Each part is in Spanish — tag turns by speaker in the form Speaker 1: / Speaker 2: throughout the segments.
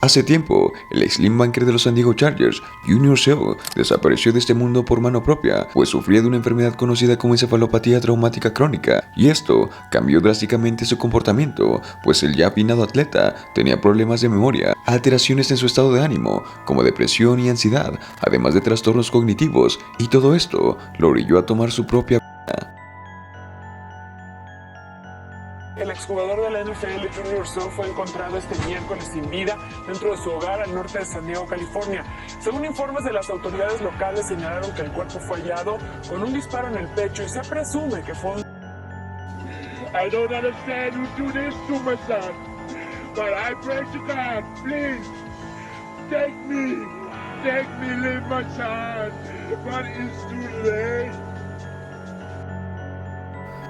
Speaker 1: Hace tiempo, el ex linebacker de los San Diego Chargers, Junior Seau, desapareció de este mundo por mano propia, pues sufría de una enfermedad conocida como encefalopatía traumática crónica, y esto cambió drásticamente su comportamiento, pues el ya afinado atleta tenía problemas de memoria, alteraciones en su estado de ánimo, como depresión y ansiedad, además de trastornos cognitivos, y todo esto lo orilló a tomar su propia vida.
Speaker 2: El exjugador de la NFL, Junior Seau, fue encontrado este miércoles sin vida dentro de su hogar al norte de San Diego, California. Según informes de las autoridades locales, señalaron que el cuerpo fue hallado con un disparo en el pecho y se presume que fue un...
Speaker 3: I don't understand who do this to my son, but I pray to God, please, take me, leave my son, but it's too late.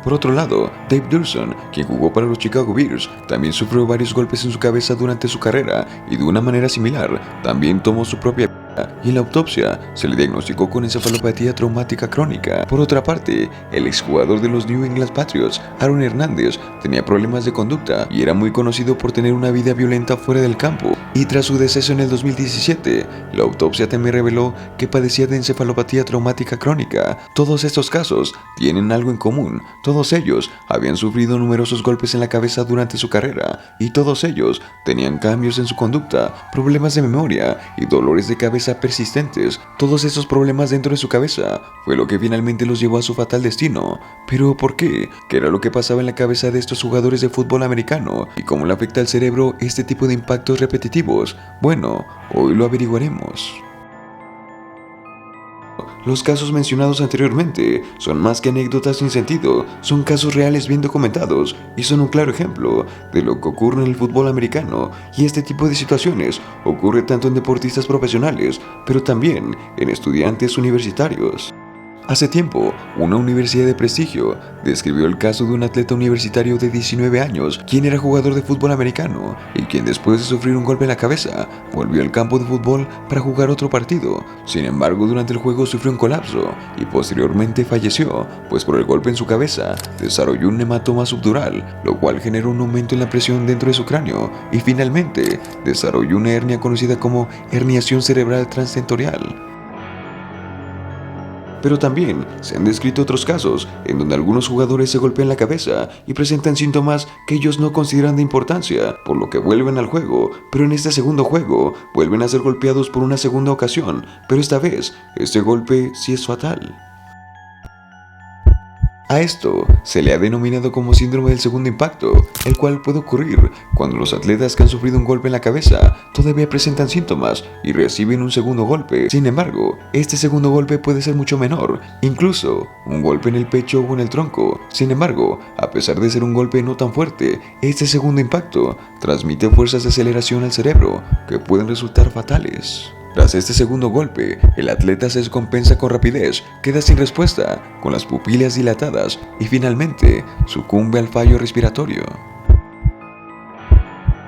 Speaker 1: Por otro lado, Dave Durson, quien jugó para los Chicago Bears, también sufrió varios golpes en su cabeza durante su carrera y de una manera similar también tomó su propia vida, y en la autopsia se le diagnosticó con encefalopatía traumática crónica. Por otra parte, el exjugador de los New England Patriots, Aaron Hernández, tenía problemas de conducta y era muy conocido por tener una vida violenta fuera del campo, y tras su deceso en el 2017, la autopsia también reveló que padecía de encefalopatía traumática crónica. Todos estos casos tienen algo en común. Todos ellos habían sufrido numerosos golpes en la cabeza durante su carrera, y todos ellos tenían cambios en su conducta, problemas de memoria y dolores de cabeza persistentes. Todos esos problemas dentro de su cabeza fue lo que finalmente los llevó a su fatal destino. ¿Pero por qué? ¿Qué era lo que pasaba en la cabeza de estos jugadores de fútbol americano? ¿Y cómo le afecta al cerebro este tipo de impactos repetitivos? Bueno, hoy lo averiguaremos. Los casos mencionados anteriormente son más que anécdotas sin sentido, son casos reales bien documentados y son un claro ejemplo de lo que ocurre en el fútbol americano, y este tipo de situaciones ocurre tanto en deportistas profesionales, pero también en estudiantes universitarios. Hace tiempo, una universidad de prestigio describió el caso de un atleta universitario de 19 años, quien era jugador de fútbol americano y quien después de sufrir un golpe en la cabeza, volvió al campo de fútbol para jugar otro partido. Sin embargo, durante el juego sufrió un colapso y posteriormente falleció, pues por el golpe en su cabeza desarrolló un hematoma subdural, lo cual generó un aumento en la presión dentro de su cráneo y finalmente desarrolló una hernia conocida como herniación cerebral transtentorial. Pero también se han descrito otros casos en donde algunos jugadores se golpean la cabeza y presentan síntomas que ellos no consideran de importancia, por lo que vuelven al juego, pero en este segundo juego vuelven a ser golpeados por una segunda ocasión, pero esta vez este golpe sí es fatal. A esto se le ha denominado como síndrome del segundo impacto, el cual puede ocurrir cuando los atletas que han sufrido un golpe en la cabeza todavía presentan síntomas y reciben un segundo golpe. Sin embargo, este segundo golpe puede ser mucho menor, incluso un golpe en el pecho o en el tronco. Sin embargo, a pesar de ser un golpe no tan fuerte, este segundo impacto transmite fuerzas de aceleración al cerebro que pueden resultar fatales. Tras este segundo golpe, el atleta se descompensa con rapidez, queda sin respuesta, con las pupilas dilatadas y finalmente sucumbe al fallo respiratorio.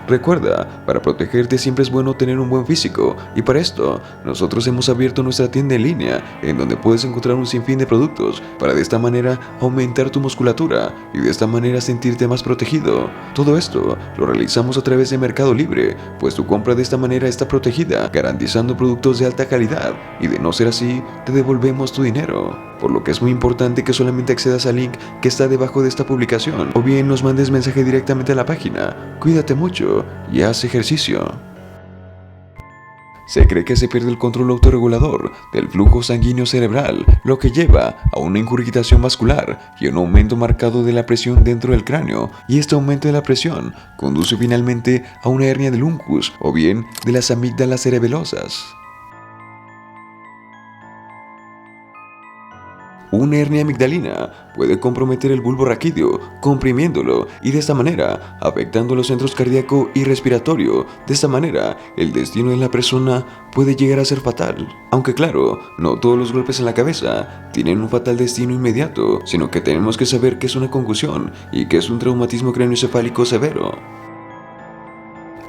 Speaker 1: Recuerda, para protegerte siempre es bueno tener un buen físico, y para esto nosotros hemos abierto nuestra tienda en línea en donde puedes encontrar un sinfín de productos para de esta manera aumentar tu musculatura y de esta manera sentirte más protegido. Todo esto lo realizamos a través de Mercado Libre, pues tu compra de esta manera está protegida, garantizando productos de alta calidad, y de no ser así, te devolvemos tu dinero. Por lo que es muy importante que solamente accedas al link que está debajo de esta publicación, o bien nos mandes mensaje directamente a la página. Cuídate mucho y haz ejercicio. Se cree que se pierde el control autorregulador del flujo sanguíneo cerebral, lo que lleva a una ingurgitación vascular y un aumento marcado de la presión dentro del cráneo, y este aumento de la presión conduce finalmente a una hernia del uncus o bien de las amígdalas cerebelosas. Una hernia amigdalina puede comprometer el bulbo raquídeo, comprimiéndolo y de esta manera afectando los centros cardíaco y respiratorio. De esta manera, el destino de la persona puede llegar a ser fatal. Aunque claro, no todos los golpes en la cabeza tienen un fatal destino inmediato, sino que tenemos que saber qué es una concusión y qué es un traumatismo craneoencefálico severo.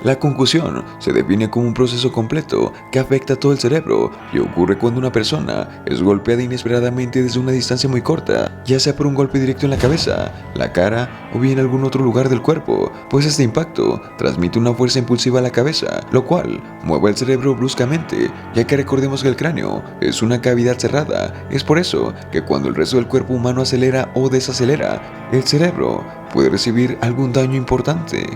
Speaker 1: La concusión se define como un proceso completo que afecta a todo el cerebro y ocurre cuando una persona es golpeada inesperadamente desde una distancia muy corta, ya sea por un golpe directo en la cabeza, la cara o bien algún otro lugar del cuerpo, pues este impacto transmite una fuerza impulsiva a la cabeza, lo cual mueve el cerebro bruscamente, ya que recordemos que el cráneo es una cavidad cerrada. Es por eso que cuando el resto del cuerpo humano acelera o desacelera, el cerebro puede recibir algún daño importante.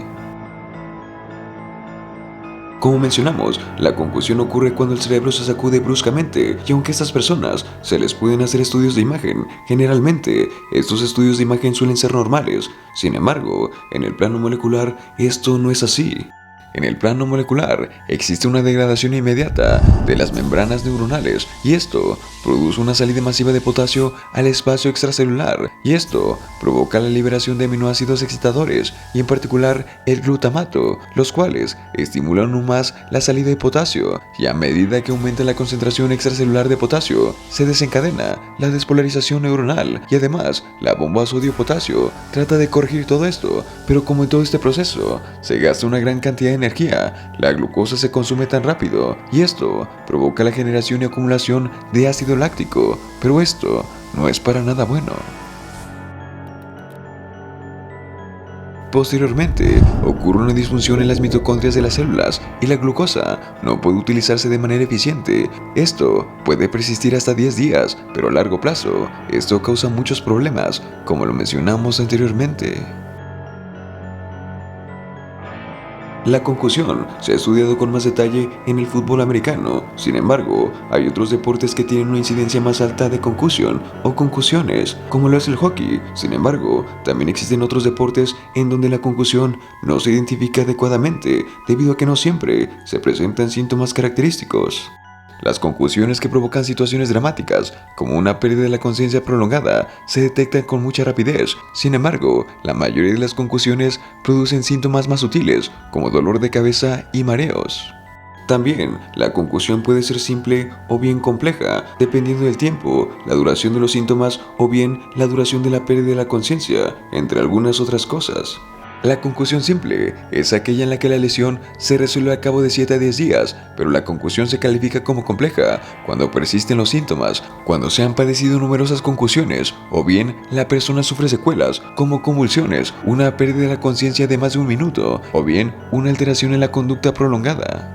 Speaker 1: Como mencionamos, la concusión ocurre cuando el cerebro se sacude bruscamente, y aunque a estas personas se les pueden hacer estudios de imagen, generalmente estos estudios de imagen suelen ser normales. Sin embargo, en el plano molecular esto no es así. En el plano molecular existe una degradación inmediata de las membranas neuronales y esto produce una salida masiva de potasio al espacio extracelular y esto provoca la liberación de aminoácidos excitadores y en particular el glutamato, los cuales estimulan aún más la salida de potasio y a medida que aumenta la concentración extracelular de potasio se desencadena la despolarización neuronal y además la bomba sodio-potasio trata de corregir todo esto, pero como en todo este proceso se gasta una gran cantidad de energía, la glucosa se consume tan rápido y esto provoca la generación y acumulación de ácido láctico, pero esto no es para nada bueno. Posteriormente, ocurre una disfunción en las mitocondrias de las células y la glucosa no puede utilizarse de manera eficiente. Esto puede persistir hasta 10 días, pero a largo plazo, esto causa muchos problemas, como lo mencionamos anteriormente. La concusión se ha estudiado con más detalle en el fútbol americano, sin embargo, hay otros deportes que tienen una incidencia más alta de concusión o concusiones, como lo es el hockey. Sin embargo, también existen otros deportes en donde la concusión no se identifica adecuadamente, debido a que no siempre se presentan síntomas característicos. Las concusiones que provocan situaciones dramáticas, como una pérdida de la conciencia prolongada, se detectan con mucha rapidez. Sin embargo, la mayoría de las concusiones producen síntomas más sutiles, como dolor de cabeza y mareos. También, la concusión puede ser simple o bien compleja, dependiendo del tiempo, la duración de los síntomas o bien la duración de la pérdida de la conciencia, entre algunas otras cosas. La concusión simple es aquella en la que la lesión se resuelve a cabo de 7 a 10 días, pero la concusión se califica como compleja cuando persisten los síntomas, cuando se han padecido numerosas concusiones, o bien la persona sufre secuelas como convulsiones, una pérdida de la conciencia de más de 1 minuto, o bien una alteración en la conducta prolongada.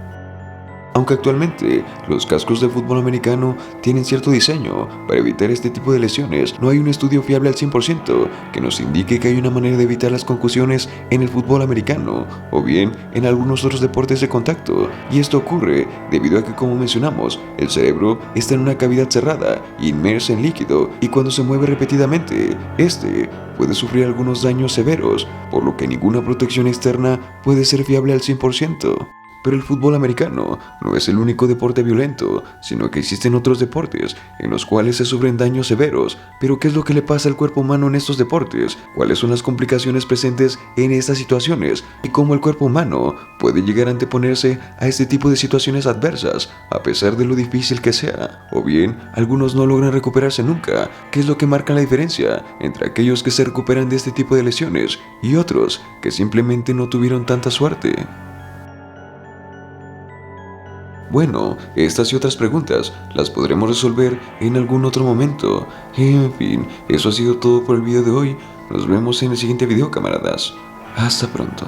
Speaker 1: Aunque actualmente los cascos de fútbol americano tienen cierto diseño para evitar este tipo de lesiones, no hay un estudio fiable al 100% que nos indique que hay una manera de evitar las concusiones en el fútbol americano o bien en algunos otros deportes de contacto, y esto ocurre debido a que, como mencionamos, el cerebro está en una cavidad cerrada, inmersa en líquido, y cuando se mueve repetidamente, este puede sufrir algunos daños severos, por lo que ninguna protección externa puede ser fiable al 100%. Pero el fútbol americano no es el único deporte violento, sino que existen otros deportes en los cuales se sufren daños severos. Pero ¿qué es lo que le pasa al cuerpo humano en estos deportes? ¿Cuáles son las complicaciones presentes en estas situaciones? ¿Y cómo el cuerpo humano puede llegar a anteponerse a este tipo de situaciones adversas, a pesar de lo difícil que sea? O bien, algunos no logran recuperarse nunca. ¿Qué es lo que marca la diferencia entre aquellos que se recuperan de este tipo de lesiones y otros que simplemente no tuvieron tanta suerte? Bueno, estas y otras preguntas las podremos resolver en algún otro momento. En fin, eso ha sido todo por el video de hoy. Nos vemos en el siguiente video, camaradas. Hasta pronto.